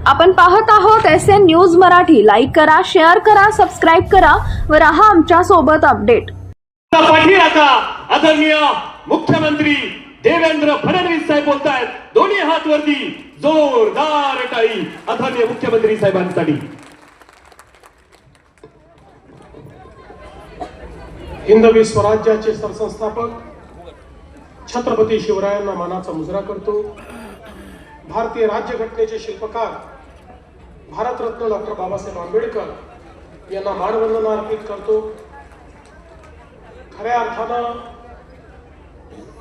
आपण पाहत आहोत SN न्यूज मराठी. लाईक करा, शेअर करा, सबस्क्राईब करा व रहा आमच्या सोबत अपडेट. आता आदरणीय मुख्यमंत्री देवेंद्र फडणवीस साहेब बोलतायत. दोन्ही हात वरती, जोरदार टाळी आदरणीय मुख्यमंत्री साहेबांसाठी. हिंदवी स्वराज्याचे सरसंस्थापक छत्रपती शिवरायांना मानाचा मुजरा करतो. भारतीय राज्यघटनेचे शिल्पकार भारतरत्न डॉक्टर बाबासाहेब आंबेडकर यांना मानवंदना अर्पित करतो. खऱ्या अर्थानं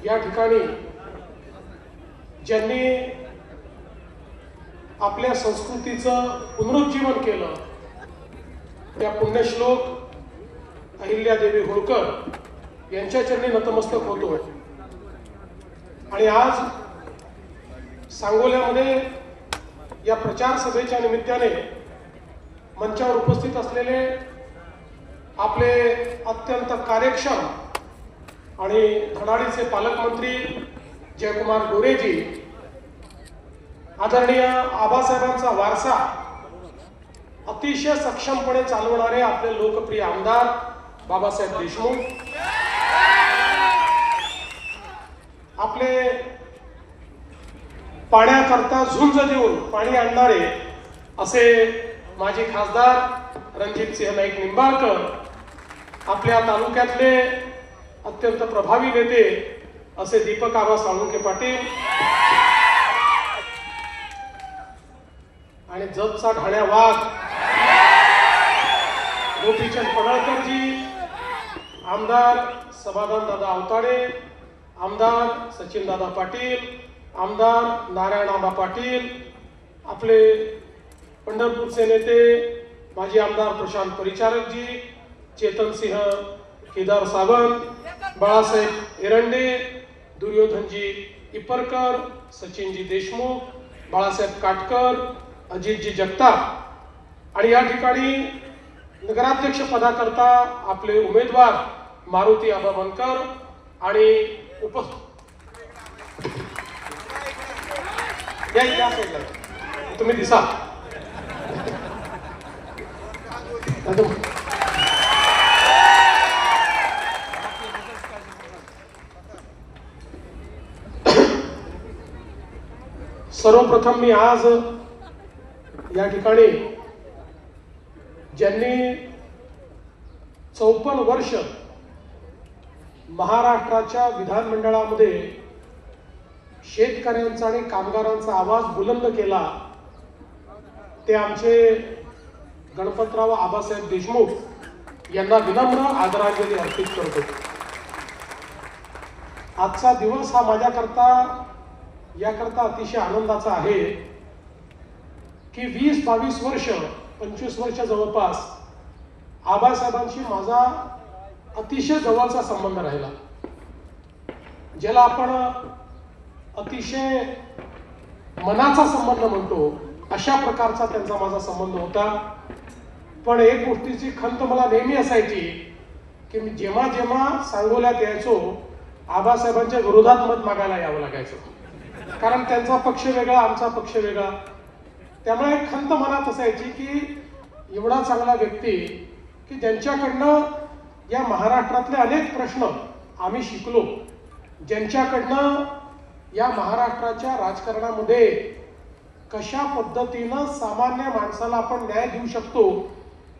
या ठिकाणी ज्यांनी आपल्या संस्कृतीचं पुनरुज्जीवन केलं त्या पुण्यश्लोक अहिल्यादेवी होळकर यांच्या चरणी नतमस्तक होतो. आणि आज सांगोल्यामध्ये या प्रचार सभेच्या निमित्ताने मंचावर उपस्थित असलेले आपले अत्यंत कार्यक्षम आणि धडाडीचे पालकमंत्री जयकुमार गोरेजी, आदरणीय आबासाहेबांचा वारसा अतिशय सक्षमपणे चालवणारे आपले लोकप्रिय आमदार बाबासाहेब देशमुख, आपले पाण्याकरता झुंज देऊन पाणी आणणारे असे माजी खासदार रणजितसिंह नाईक निंबाळकर, आपल्या तालुक्यातले अत्यंत प्रभावी नेते असे दीपक आबा साळुंखे पाटील आणि जतचा ढाण्या वाघ गोपीचंद पडळकरजी, आमदार समाधान दादा अवताडे, आमदार सचिन दादा पाटील, आमदार नारायण आबा पाटील, आपले पंढरपूरचे नेते माजी आमदार प्रशांत परिचारकजी, चेतनसिंह केदार सावंत, बाळासाहेब एरंडे, दुर्योधनजी इपरकर, सचिनजी देशमुख, बाळासाहेब काटकर, अजितजी जगताप आणि या ठिकाणी नगराध्यक्ष पदाकरता आपले उमेदवार मारुती आबा मनकर आणि तुम्ही दिसा सर्वप्रथम मी आज या ठिकाणी ज्यांनी 54 वर्ष महाराष्ट्राच्या विधानमंडळामध्ये शेतकऱ्यांचा आणि कामगारांचा आवाज बुलंद केला ते आमचे गणपतराव आबासाहेब देशमुख यांना विनम्र आदरांजली अर्पित करतो. आजचा दिवस हा माझ्याकरता याकरता अतिशय आनंदाचा आहे की 20-22 वर्ष 25 वर्ष जवळपास आबासाहेबांशी माझा अतिशय जवळचा संबंध राहिला. ज्याला आपण अतिशय मनाचा संबंध म्हणतो अशा प्रकारचा त्यांचा माझा संबंध होता. पण एक गोष्टीची खंत मला नेहमी असायची की मी जेव्हा जेव्हा सांगोल्यात यायचो आबासाहेबांच्या विरोधात मत मागायला यावं लागायचं, कारण त्यांचा पक्ष वेगळा, आमचा पक्ष वेगळा. त्यामुळे खंत मनात असायची की एवढा चांगला व्यक्ती की ज्यांच्याकडनं या महाराष्ट्रातले अनेक प्रश्न आम्ही शिकलो, ज्यांच्याकडनं या महाराष्ट्राच्या राजकारणामध्ये कशा पद्धतीनं सामान्य माणसाला आपण न्याय देऊ शकतो,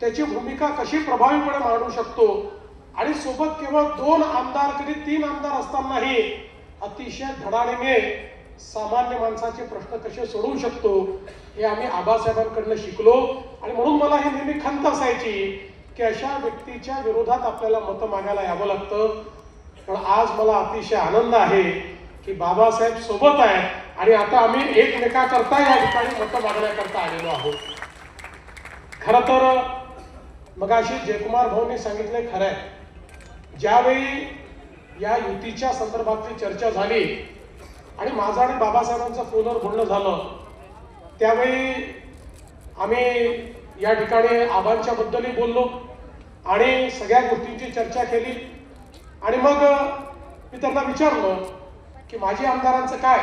त्याची भूमिका कशी प्रभावीपणे मांडू शकतो आणि सोबत केवळ 2 आमदार कधी 3 आमदार असतानाही अतिशय धडाडीने सामान्य माणसाचे प्रश्न कसे सोडवू शकतो हे आम्ही आबासाहेबांकडनं शिकलो. आणि म्हणून मला हे नेहमी खंत असायची की अशा व्यक्तीच्या विरोधात आपल्याला मतं मागायला यावं लागतं. पण आज मला अतिशय आनंद आहे की बाबासाहेब सोबत आहेत आणि आता आम्ही एकमेकाकरता या ठिकाणी मतं मागण्याकरता आलेलो आहोत. खरं तर मगाशी जयकुमार भाऊंनी सांगितले खरं आहे, ज्यावेळी या युतीच्या संदर्भातली चर्चा झाली आणि माझं आणि बाबासाहेबांचं फोनवर बोलणं झालं त्यावेळी आम्ही या ठिकाणी आबांच्या बद्दलही बोललो आणि सगळ्या गोष्टींची चर्चा केली. आणि मग मी त्यांना विचारलं की माजी आमदारांचं काय.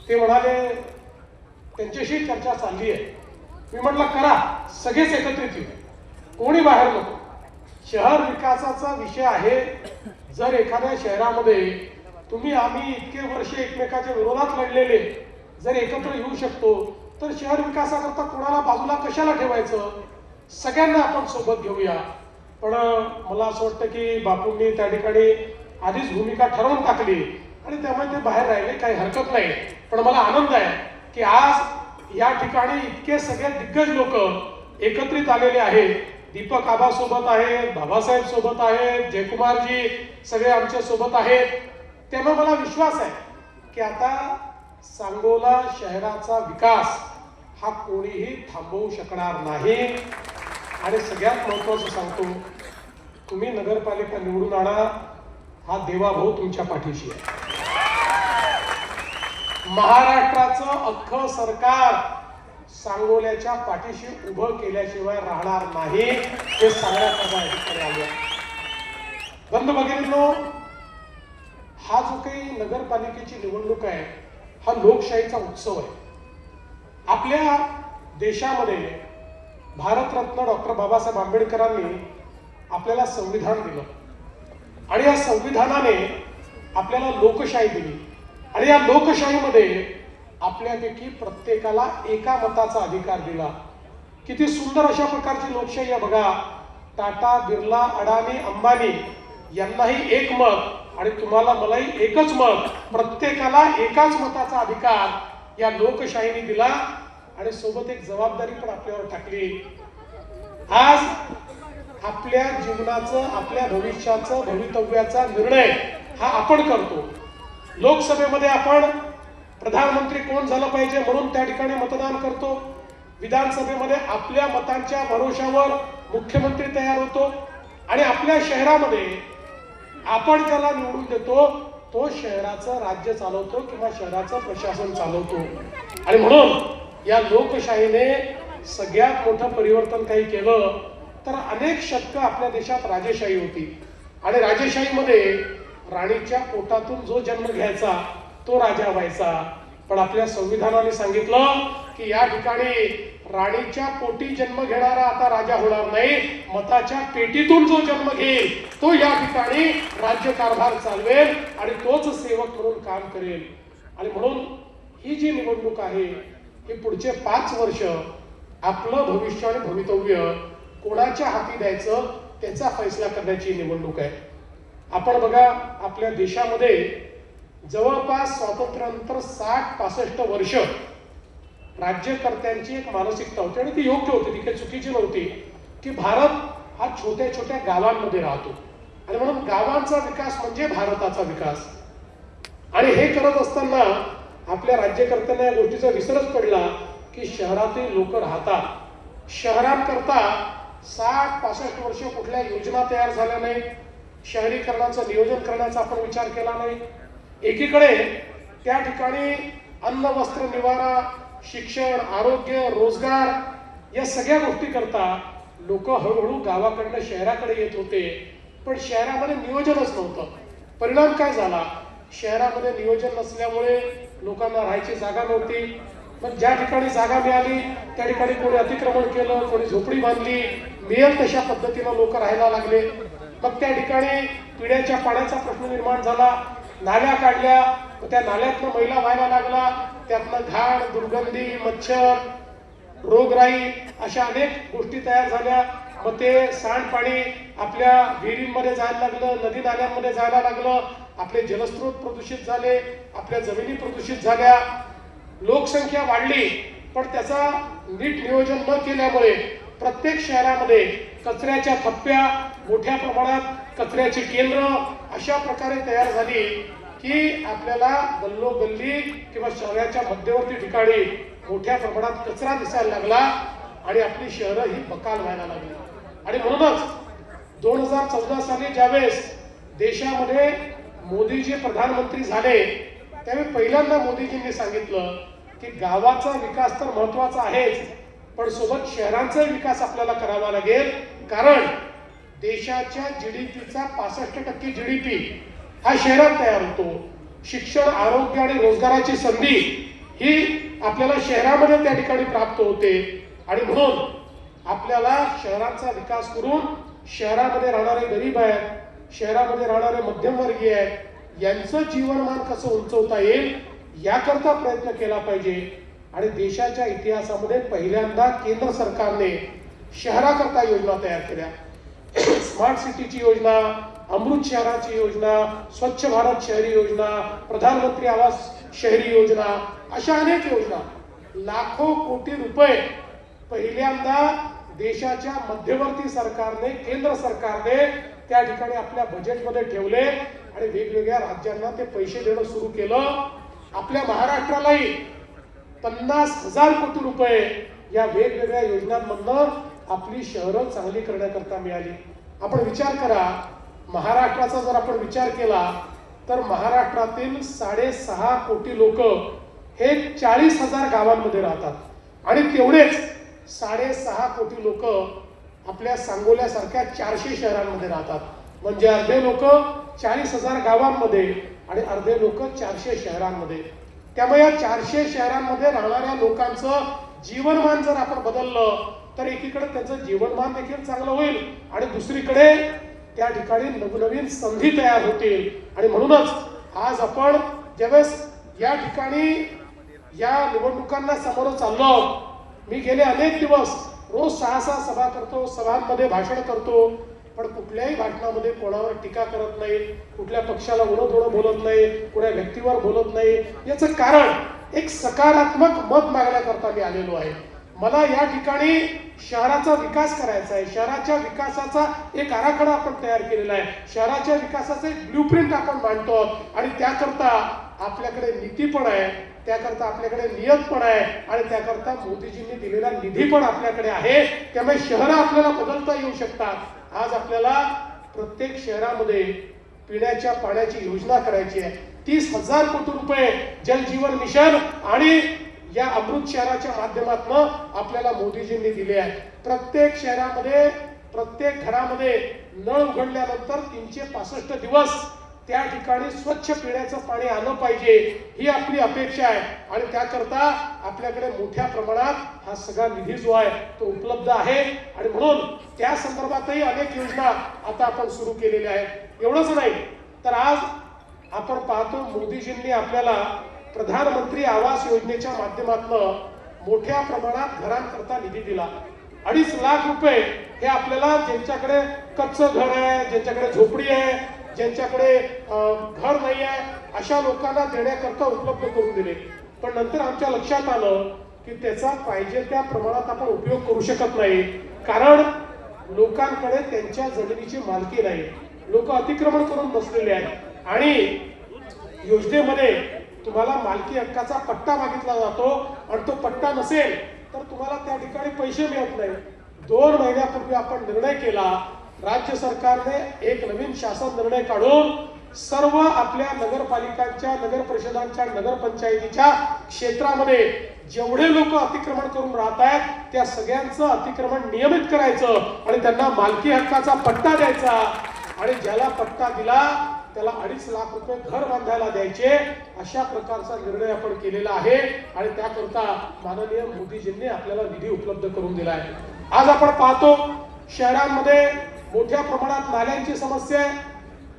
ते म्हणाले त्यांच्याशी चर्चा चालली आहे. मी म्हटलं करा, सगळेच एकत्रित येऊ, कोणी बाहेर नको. शहर विकासाचा विषय आहे. जर एखाद्या शहरामध्ये तुम्ही आम्ही इतके वर्ष एकमेकाच्या विरोधात लढलेले जर एकत्र येऊ शकतो, तर शहर विकासाकरता कोणाला बाजूला कशाला ठेवायचं? सगळ्यांना आपण सोबत घेऊया. पण मला असं वाटतं की बापूंनी त्या ठिकाणी आधीच भूमिका ठरवून टाकली आणि त्यामुळे ते बाहेर राहिले, काही हरकत नाही. पण मला आनंद आहे की आज या ठिकाणी इतके सगळे दिग्गज लोक एकत्रित आलेले आहेत. दीपक आबा सोबत आहेत, बाबासाहेब सोबत आहेत, जयकुमारजी सगळे आमच्या सोबत आहेत. त्यामुळे मला विश्वास आहे की आता सांगोला शहराचा विकास हा कोणीही थांबवू शकणार नाही. आणि सगळ्यात महत्वाचं सांगतो, तुम्ही नगरपालिका निवडून आणा, हा देवाभाऊ तुमच्या पाठीशी आहे. महाराष्ट्राचं अख्खं सरकार सांगोल्याच्या पाठीशी उभं केल्याशिवाय राहणार नाही, हे सांगण्यात आलं. बंद भगिनींनो, हा जो काही नगरपालिकेची निवडणूक आहे हा लोकशाहीचा उत्सव आहे. आपल्या देशामध्ये भारतरत्न डॉक्टर बाबासाहेब आंबेडकरांनी आपल्याला संविधान दिलं आणि या संविधानाने आपल्याला लोकशाही दिली. आणि या लोकशाहीमध्ये आपल्यापैकी प्रत्येकाला एका मताचा अधिकार दिला. किती सुंदर अशा प्रकारची लोकशाही आहे बघा. टाटा, बिर्ला, अडाणी, अंबानी यांनाही एक मत आणि तुम्हाला मलाही एकच मत, प्रत्येकाला एकाच मताचा अधिकार या लोकशाहीने दिला. आणि सोबत एक जबाबदारी पण आपल्यावर टाकली. आज आपल्या जीवनाचं, आपल्या भविष्याचं, भवितव्याचा निर्णय हा आपण करतो. लोकसभेमध्ये आपण प्रधानमंत्री कोण झालं पाहिजे म्हणून त्या ठिकाणी मतदान करतो. विधानसभेमध्ये आपल्या मतांच्या भरोशावर मुख्यमंत्री तयार होतो. आणि आपल्या शहरामध्ये आपण ज्याला निवडून देतो तो शहराचं राज्य चालवतो किंवा शहराचं प्रशासन चालवतो. आणि म्हणून या लोकशाहीने सगळ्यात मोठं परिवर्तन काही केलं तर अनेक शतकं आपल्या देशात राजेशाही होती. आणि राजेशाहीमध्ये राणीच्या पोटातून जो जन्म घ्यायचा तो राजा व्हायचा. पण आपल्या संविधानाने सांगितलं की या ठिकाणी राणीच्या पोटी जन्म घेणारा आता राजा होणार नाही, मताच्या पेटीतून जो जन्म घेईल तो या ठिकाणी राज्यकारभार चालवेल आणि तोच सेवक म्हणून काम करेल. आणि म्हणून ही जी निवडणूक आहे ही पुढचे 5 वर्ष आपलं भविष्य आणि भवितव्य कोणाच्या हाती द्यायचं त्याचा फैसला करण्याची निवडणूक आहे. आपण बघा, आपल्या देशामध्ये जवळपास स्वातंत्र्यानंतर 60-65 वर्ष राज्यकर्त्यांची एक मानसिकता होती आणि ती योग्य होती, ती काही चुकीची नव्हती, की भारत हा छोट्या छोट्या गावांमध्ये राहतो आणि म्हणून गावांचा विकास म्हणजे भारताचा विकास. आणि हे करत असताना आपल्या राज्यकर्त्यांना या गोष्टीचा विसरच पडला की शहरातील लोक राहतात. शहरांकरता 60-65 वर्ष कुठल्या योजना तयार झाल्या नाही, शहरीकरणाचं नियोजन करण्याचा आपण विचार केला नाही. एकीकडे त्या ठिकाणी अन्न, वस्त्र, निवारा, शिक्षण, आरोग्य, रोजगार या सगळ्या गोष्टी करता लोक हळूहळू गावाकडनं शहराकडे येत होते. पण शहरामध्ये नियोजनच नव्हतं. परिणाम काय झाला? शहरामध्ये नियोजन नसल्यामुळे लोकांना राहायची जागा नव्हती. मग ज्या ठिकाणी जागा मिळाली त्या ठिकाणी कोणी अतिक्रमण केलं, कोणी झोपडी बांधली, मिळेल तशा पद्धतीनं लोक राहायला लागले. मग त्या ठिकाणी पिण्याच्या पाण्याचा प्रश्न निर्माण झाला. नाल्या काढल्या, त्या नाल्यातनं मैला व्हायला लागला, त्यातनं घाण, दुर्गंधी, मच्छर, रोगराई अशा अनेक गोष्टी तयार झाल्या. मग ते सांडपाणी आपल्या विहिरींमध्ये जायला लागलं, नदी नाल्यांमध्ये जायला लागलं. आपले जलस्रोत प्रदूषित झाले, आपल्या जमिनी प्रदूषित झाल्या. लोकसंख्या वाढली पण त्याचा नीट नियोजन न केल्यामुळे प्रत्येक शहरामध्ये कचऱ्याच्या थप्प्या, मोठ्या प्रमाणात कचऱ्याची केंद्र अशा प्रकारे तयार झाली की आपल्याला गल्लोगल्ली किंवा शहराच्या मध्यवर्ती ठिकाणी मोठ्या प्रमाणात कचरा दिसायला लागला आणि आपली शहरं ही बकाल व्हायला लागली. आणि म्हणूनच 2014 साली ज्यावेळेस देशामध्ये मोदीजी प्रधानमंत्री झाले त्यावेळी पहिल्यांदा मोदीजींनी सांगितलं की गावाचा विकास तर महत्वाचा आहेच, पण सोबत शहरांचा विकास आपल्याला करावा लागेल. कारण देशाच्या जीडीपीचा 65% जीडीपी हा शहरात तयार होतो. शिक्षण, आरोग्य आणि रोजगाराची संधी ही आपल्याला शहरामध्ये त्या ठिकाणी प्राप्त होते आणि म्हणून आपल्याला शहराचा विकास करून शहरामध्ये राहणारे गरीब आहेत, शहरामध्ये राहणारे मध्यमवर्गीय आहेत, यांचं जीवनमान कसं उंचवता येईल याकरता प्रयत्न केला पाहिजे. आणि देशाच्या इतिहासामध्ये पहिल्यांदा केंद्र सरकारने शहराकरता योजना तयार केल्या. स्मार्ट सिटीची योजना, अमृत शहराची योजना, स्वच्छ भारत शहरी योजना, प्रधानमंत्री आवास शहरी योजना, अशा अनेक योजना, लाखो कोटी रुपये पहिल्यांदा देशाच्या मध्यवर्ती सरकारने, केंद्र सरकारने त्या ठिकाणी आपल्या बजेटमध्ये ठेवले आणि वेगवेगळ्या राज्यांना ते पैसे देणं सुरू केलं. आपल्या महाराष्ट्रालाही 50,000 कोटी रुपये या वेगवेगळ्या योजनांमधनं आपली शहरं चांगली करण्याकरता मिळाली. आपण विचार करा, महाराष्ट्राचा जर आपण विचार केला तर महाराष्ट्रातील 6.5 कोटी लोक हे 40,000 गावांमध्ये राहतात आणि तेवढेच 6.5 कोटी लोक आपल्या सांगोल्यासारख्या 400 शहरांमध्ये राहतात. म्हणजे अर्धे लोक 40,000 गावांमध्ये आणि अर्धे लोक 400 शहरांमध्ये. त्यामुळे या 400 शहरांमध्ये राहणाऱ्या लोकांचं जीवनमान जर आपण बदललं तर एकीकडे त्यांचं जीवनमान देखील चांगलं होईल आणि दुसरीकडे त्या ठिकाणी नवनवीन संधी तयार होतील. आणि म्हणूनच आज आपण ज्यावेळेस या ठिकाणी या निवडणुकांना सामोरं चाललो, मी गेले अनेक दिवस रोज 6 सभा करतो, सभांमध्ये भाषण करतो, पण कुठल्याही भाषणामध्ये कोणावर टीका करत नाही, कुठल्या पक्षाला उडवधोडं बोलत नाही, कुठल्या व्यक्तीवर बोलत नाही. याचं कारण एक सकारात्मक मत मागण्याकरता मी आलेलो आहे. मला या ठिकाणी शहराचा विकास करायचा आहे, शहराच्या विकासाचा एक आराखडा आपण तयार केलेला आहे, शहराच्या विकासाचं एक ब्ल्यूप्रिंट आपण मांडतो आणि त्याकरता आपल्याकडे नीती पण आहे, त्याकरता आपल्याकडे नियत पण आहे आणि त्याकरता मोदीजींनी दिलेला निधी पण आपल्याकडे आहे. त्यामुळे शहरं आपल्याला बदलता येऊ शकतात. आज आपल्याला प्रत्येक शहरामध्ये पिण्याच्या पाण्याची योजना करायची आहे. 30,000 कोटी रुपये जल जीवन मिशन आणि या अमृत शहराच्या माध्यमातून आपल्याला मोदीजींनी दिले आहे. प्रत्येक शहरामध्ये, प्रत्येक घरामध्ये नळ उघडल्यानंतर 365 दिवस त्या ठिकाणी स्वच्छ पिण्याचं पाणी आलं पाहिजे, ही आपली अपेक्षा आहे. आणि त्याकरता आपल्याकडे मोठ्या प्रमाणात हा सगळा निधी जो आहे तो उपलब्ध आहे आणि म्हणून त्या संदर्भातही अनेक योजना आता आपण सुरू केलेल्या आहेत. एवढंच नाही तर आज आपण पाहतो मोदीजींनी आपल्याला प्रधानमंत्री आवास योजनेच्या माध्यमातून मोठ्या प्रमाणात घरांकरता निधी दिला. 2.5 लाख रुपये हे आपल्याला ज्यांच्याकडे कच्चं घर आहे, ज्यांच्याकडे झोपडी आहे, ज्यांच्याकडे घर नाही आहे, अशा लोकांना देण्याकरता उपलब्ध करून दिले. पण नंतर आमच्या लक्षात आलं की त्याचा पाहिजे त्या प्रमाणात आपण उपयोग करू शकत नाही, कारण लोकांकडे त्यांच्या जमिनीची मालकी नाही, लोक अतिक्रमण करून बसलेले आहेत आणि योजनेमध्ये तुम्हाला मालकी हक्काचा पट्टा मागितला जातो आणि तो पट्टा नसेल तर तुम्हाला त्या ठिकाणी पैसे मिळत नाही. 2 महिन्यापूर्वी आपण निर्णय केला, राज्य सरकारने एक नवीन शासन निर्णय काढून सर्व आपल्या नगरपालिकांच्या, नगर परिषदांच्या, नगरपंचायतीच्या क्षेत्रामध्ये जेवढे लोक अतिक्रमण करून राहत आहेत त्या सगळ्यांचं अतिक्रमण नियमित करायचं आणि त्यांना मालकी हक्काचा पट्टा द्यायचा आणि ज्याला पट्टा दिला त्याला 2.5 लाख रुपये घर बांधायला द्यायचे. अशा प्रकारचा निर्णय आपण केलेला आहे आणि त्याकरता माननीय मोदीजींनी आपल्याला निधी उपलब्ध करून दिला आहे. आज आपण पाहतो शहरांमध्ये मोठ्या प्रमाणात नाल्यांची समस्या आहे,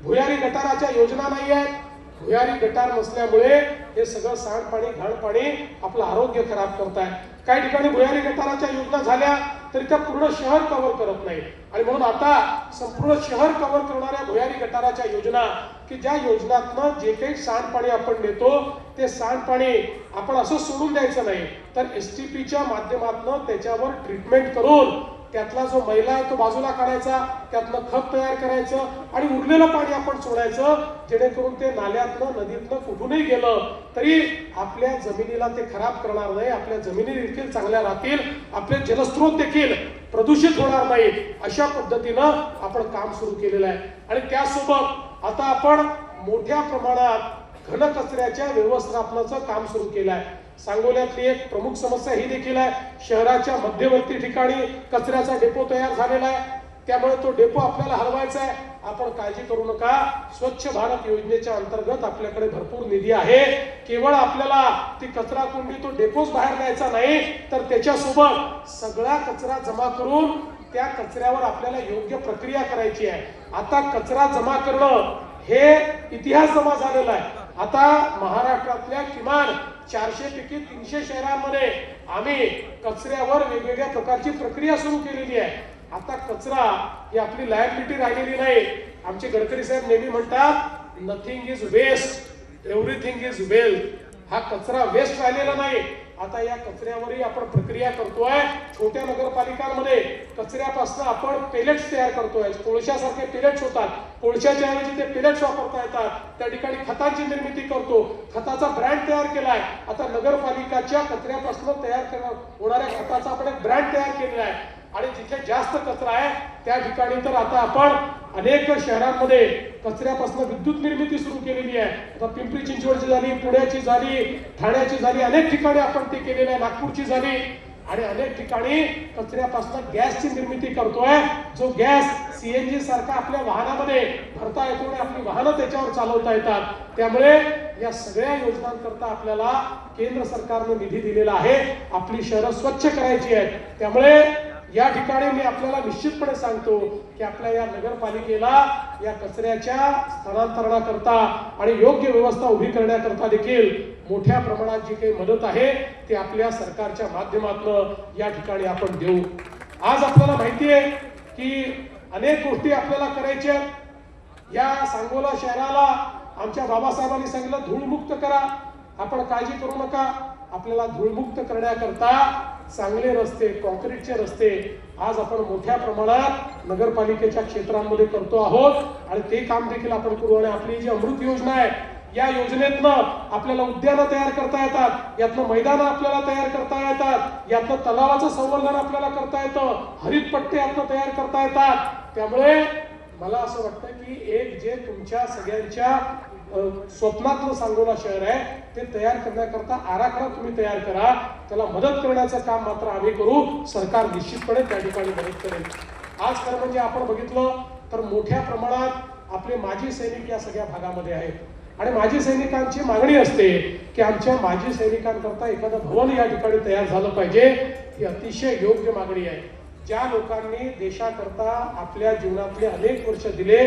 भुयारी गटाराच्या योजना नाही आहेत. भुयारी गटार नसल्यामुळे हे सगळं सांडपाणी, घाणपाणी आपलं आरोग्य खराब करत आहे. काही ठिकाणी भुयारी गटाराच्या योजना झाल्या तरी त्या पूर्ण शहर कव्हर करत नाही आणि म्हणून आता संपूर्ण शहर कव्हर करणाऱ्या भुयारी गटाराच्या योजना की ज्या योजनातनं जे काही सांडपाणी आपण देतो ते सांडपाणी आपण असं सोडून द्यायचं नाही तर STPच्या माध्यमातून त्याच्यावर ट्रीटमेंट करून त्यातला जो मैला आहे तो बाजूला काढायचा, त्यातलं खत तयार करायचं आणि उरलेलं पाणी आपण सोडायचं, जेणेकरून ते नाल्यातनं, नदीतनं कुठूनही गेलं तरी आपल्या जमिनीला ते खराब करणार नाही, आपल्या जमिनी देखील चांगल्या राहतील, आपले जलस्रोत देखील प्रदूषित होणार नाही. अशा पद्धतीनं आपण काम सुरू केलेलं आहे. आणि त्यासोबत आता आपण मोठ्या प्रमाणात घनकचऱ्याच्या व्यवस्थापनाचं काम सुरू केलं आहे. सांगोल्यातली एक प्रमुख समस्या ही देखील आहे, शहराच्या मध्यवर्ती ठिकाणी कचऱ्याचा डेपो तयार झालेला आहे. त्यामुळे तो डेपो आपल्याला हलवायचा आहे. आपण काळजी करू नका. स्वच्छ भारत योजनेच्या अंतर्गत आपल्याकडे भरपूर निधी आहे. केवळ आपल्याला ती कचरा कुंडी तो डेपोच बाहेर न्यायचा नाही, तर त्याच्यासोबत सगळा कचरा जमा करून त्या कचऱ्यावर आपल्याला योग्य प्रक्रिया करायची आहे. आता कचरा जमा करणं हे इतिहास जमा झालेला आहे. आता महाराष्ट्रातल्या किमान 400 पैकी 300 शहरांमध्ये आम्ही कचऱ्यावर वेगवेगळ्या प्रकारची प्रक्रिया सुरू केलेली आहे. आता कचरा ही आपली लायबिलिटी राहिलेली नाही. आमचे गडकरी साहेब नेहमी म्हणतात nothing is waste, everything is wealth. हा कचरा वेस्ट राहिलेला नाही. आता या कचऱ्यावरही आपण प्रक्रिया करतोय. छोट्या नगरपालिकांमध्ये कचऱ्यापासून आपण पेलेट्स तयार करतोय. कोळशासारखे पेलेट्स होतात. कोळशाच्या ऐवजी ते पेलेट्स वापरता येतात. त्या ठिकाणी खताची निर्मिती करतो. खताचा ब्रँड तयार केलाय. आता नगरपालिकाच्या कचऱ्यापासून तयार होणाऱ्या खताचा आपण एक ब्रँड तयार केलेला आहे. आणि जिथे जास्त कचरा आहे त्या ठिकाणी तर आता आपण अनेक शहरांमध्ये कचऱ्यापासून विद्युत निर्मिती सुरू केलेली आहे. आता पिंपरी चिंचवडची झाली, पुण्याची झाली, ठाण्याची झाली, अनेक ठिकाणी आपण ते केलेलं आहे. नागपूरची झाली आणि अनेक ठिकाणी कचऱ्यापासून गॅसची निर्मिती करतोय. जो गॅस CNG सारखा आपल्या वाहनामध्ये भरता येतो आणि आपली वाहनं त्याच्यावर चालवता येतात. त्यामुळे या सगळ्या योजनांकरता आपल्याला केंद्र सरकारने निधी दिलेला आहे. आपली शहरं स्वच्छ करायची आहेत. त्यामुळे या ठिकाणी मी आपल्याला निश्चितपणे सांगतो की आपल्या या नगरपालिकेला या कचऱ्याच्या स्थलांतरणाकरता आणि योग्य व्यवस्था उभी करण्याकरता देखील मोठ्या प्रमाणात जी काही मदत आहे ती आपल्या सरकारच्या माध्यमातून या ठिकाणी आपण देऊ. आज आपल्याला माहिती आहे की अनेक गोष्टी आपल्याला करायच्या. या सांगोला शहराला आमच्या बाबासाहेबांनी सांगितलं धूळमुक्त करा. आपण काळजी करू नका. आपल्याला धूळमुक्त करण्याकरता चांगले रस्ते, कॉन्क्रीटचे रस्ते आज आपण मोठ्या प्रमाणात नगरपालिकेच्या क्षेत्रांमध्ये करतो आहोत आणि ते काम देखील आपण करू. आणि आपली जी अमृत योजना आहे या योजनेतनं आपल्याला उद्यानं तयार करता येतात. यातनं मैदानं आपल्याला तयार करता येतात. यातनं तलावाचं संवर्धन आपल्याला करता येतं. हरित पट्टे यातनं तयार करता येतात. त्यामुळे मला असं वाटतं की एक जे तुमच्या सगळ्यांच्या स्वप्नातलं सांगोला शहर आहे ते तयार करण्याकरता आराखडा तुम्ही तयार करा. त्याला मदत करण्याचं काम मात्र आम्ही करू. सरकार निश्चितपणे त्या ठिकाणी मदत करेल. आज खरं म्हणजे आपण बघितलं तर मोठ्या प्रमाणात आपले माजी सैनिक या सगळ्या भागामध्ये आहेत आणि माजी सैनिकांची मागणी असते की आमच्या माजी सैनिकांकरता एखादं भवन या ठिकाणी तयार झालं पाहिजे. ही अतिशय योग्य मागणी आहे. ज्या लोकांनी देशाकरता आपल्या जीवनातले अनेक वर्ष दिले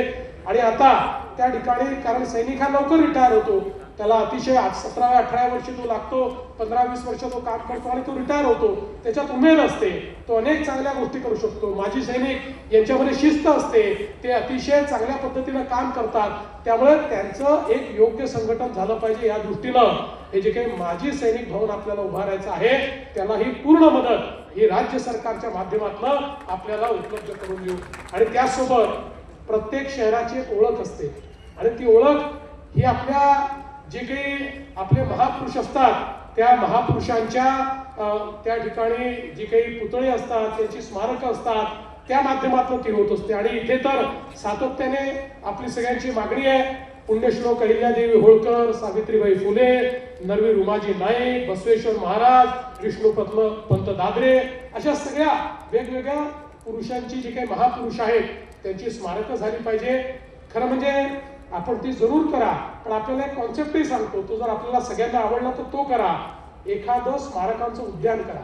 आणि आता त्या ठिकाणी कारण सैनिक हा लवकर रिटायर होतो, त्याला अतिशय 17-18 वर्ष तो लागतो, 15-20 वर्ष तो काम करतो आणि तो रिटायर होतो. त्याच्यात उमेद असते, तो अनेक चांगल्या गोष्टी करू शकतो. माजी सैनिक यांच्यामध्ये शिस्त असते, ते अतिशय चांगल्या पद्धतीनं काम करतात. त्यामुळे त्यांचं एक योग्य संघटन झालं पाहिजे या दृष्टीनं हे जे काही माजी सैनिक भवन आपल्याला उभारायचं आहे त्याला ही पूर्ण मदत ही राज्य सरकारच्या माध्यमातून आपल्याला उपलब्ध करून देऊ. आणि त्यासोबत प्रत्येक शहराची एक ओळख असते आणि ती ओळख ही आपल्या जे काही आपले महापुरुष असतात त्या महापुरुषांच्या त्या ठिकाणी जी काही पुतळे असतात, त्यांची स्मारकं असतात, त्या माध्यमातून ती होत असते. आणि इथे तर सातत्याने आपली सगळ्यांची मागणी आहे. पुण्यश्लोक अहिल्यादेवी होळकर, सावित्रीबाई फुले, नरवीर उमाजी नाईक, बसवेश्वर महाराज, विष्णू पंत दादरे अशा सगळ्या वेगवेगळ्या पुरुषांची जी काही महापुरुष आहेत त्यांची स्मारकं झाली पाहिजे. खरं म्हणजे आपण ती जरूर करा, पण आपल्याला एक कॉन्सेप्टही सांगतो, तो जर आपल्याला सगळ्यांना आवडला तर तो करा. एखादं स्मारकांचं उद्यान करा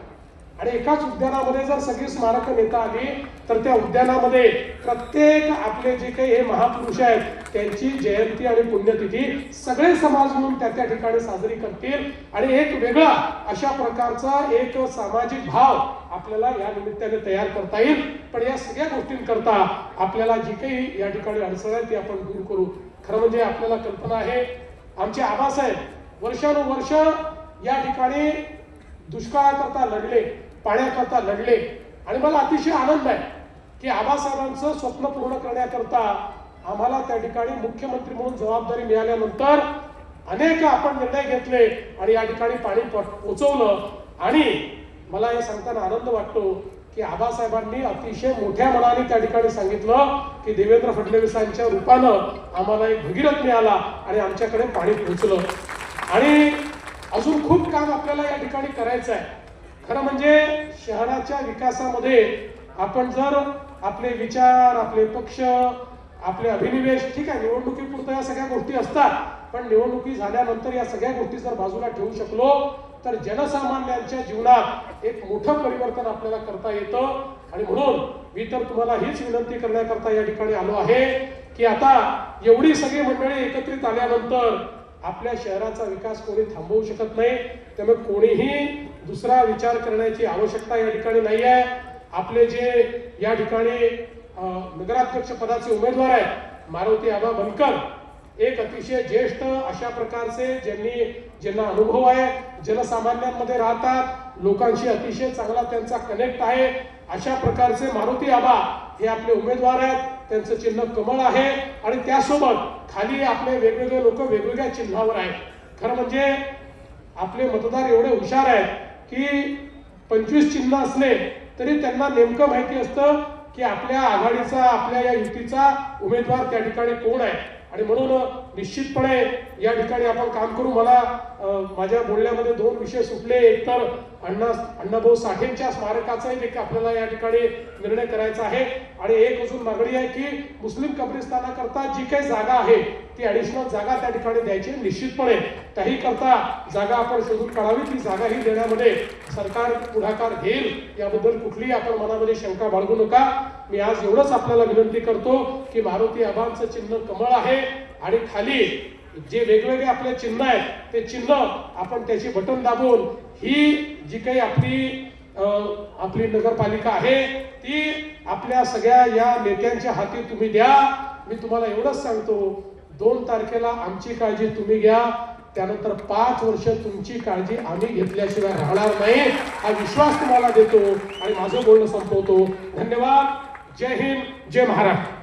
आणि एकाच उद्यानामध्ये जर सगळी स्मारकं नेता आली तर त्या उद्यानामध्ये प्रत्येक आपले जे काही हे महापुरुष आहेत त्यांची जयंती आणि पुण्यतिथी सगळे समाज म्हणून त्या ठिकाणी साजरी करतील आणि एक वेगळा अशा प्रकारचा एक सामाजिक भाव आपल्याला या निमित्ताने तयार करता येईल. पण या सगळ्या गोष्टींकरता आपल्याला जी काही या ठिकाणी अडचण आहे ती आपण दूर करू. खरं म्हणजे आपल्याला कल्पना आहे आमचे आबासाहेब वर्षानुवर्ष या ठिकाणी दुष्काळाकरता लढले, पाण्याकरता लढले आणि मला अतिशय आनंद आहे की आबासाहेबांचं स्वप्न पूर्ण करण्याकरता आम्हाला त्या ठिकाणी मुख्यमंत्री म्हणून जबाबदारी मिळाल्यानंतर अनेक आपण निर्णय घेतले आणि या ठिकाणी पाणी पोचवलं. आणि मला हे सांगताना आनंद वाटतो की आबासाहेबांनी अतिशय मोठ्या मनाने त्या ठिकाणी सांगितलं की देवेंद्र फडणवीसांच्या रूपानं आम्हाला एक भगीरथ मिळाला आणि आमच्याकडे पाणी पोहोचलं. आणि अजून खूप काम आपल्याला या ठिकाणी करायचं आहे. खरं म्हणजे शहराच्या विकासामध्ये आपण जर आपले विचार, आपले पक्ष, आपले अभिनिवेश, ठीक आहे, निवडणुकीपुरतं या सगळ्या गोष्टी असतात, पण निवडणुकी झाल्यानंतर या सगळ्या गोष्टी जर बाजूला ठेवू शकलो तर जनसामान्यांच्या जीवनात एक मोठं परिवर्तन आपल्याला करता येतं. आणि म्हणून मी तर तुम्हाला हीच विनंती करण्याकरता या ठिकाणी आलो आहे की आता एवढी सगळी मंडळी एकत्रित आल्यानंतर आपल्या शहराचा विकास कोणी थांबवू शकत नाही. त्यामुळे कोणीही दुसरा विचार करण्याची आवश्यकता या ठिकाणी नाही आहे. आपले जे या ठिकाणी नगराध्यक्ष पदाचे उमेदवार आहेत मारुती आबा बनकर, एक अतिशय ज्येष्ठ अशा प्रकारचे ज्यांना अनुभव आहे, जनसामान्यांमध्ये राहतात, लोकांशी अतिशय चांगला त्यांचा कनेक्ट आहे, अशा प्रकारचे मारुती आबा हे आपले उमेदवार आहेत. त्यांचं चिन्ह कमळ आहे आणि त्यासोबत खाली आपले वेगवेगळे लोक वेगवेगळ्या चिन्हावर आहेत. खरं म्हणजे आपले मतदार एवढे हुशार आहेत की 25 चिन्ह असले तरी त्यांना नेमकं माहिती असतं की आपल्या आघाडीचा, आपल्या या युतीचा उमेदवार त्या ठिकाणी कोण आहे. आणि म्हणून निश्चितपणे या ठिकाणी आपण काम करू. मला माझ्या बोलण्यामध्ये 2 विषय सुटले. एक तर अण्णाभाऊ साठेंच्या स्मारकाचाही देखील आपल्याला या ठिकाणी निर्णय करायचा आहे आणि एक अजून मागणी आहे की मुस्लिम कब्रिस्तानाकरता जी काही जागा आहे ती ॲडिशनल जागा त्या ठिकाणी द्यायची. निश्चितपणे त्याही करता जागा आपण शोधून काढावी. ती जागाही देण्यामध्ये सरकार पुढाकार घेईल याबद्दल कुठलीही आपण मनामध्ये शंका बाळगू नका. मी आज एवढंच आपल्याला विनंती करतो की मारुती आबांचं चिन्ह कमळ आहे आणि खाली जे वेगवेगळे आपले चिन्ह आहेत ते चिन्ह आपण त्याची बटन दाबून ही जी काही आपली नगरपालिका आहे ती आपल्या सगळ्या या नेत्यांच्या हाती तुम्ही द्या. मी तुम्हाला एवढंच सांगतो, 2 तारखेला आमची काळजी तुम्ही घ्या, त्यानंतर 5 वर्ष तुमची काळजी आम्ही घेतल्याशिवाय राहणार नाही हा विश्वास तुम्हाला देतो आणि माझं बोलणं संपवतो. धन्यवाद. जय हिंद, जय महाराष्ट्र.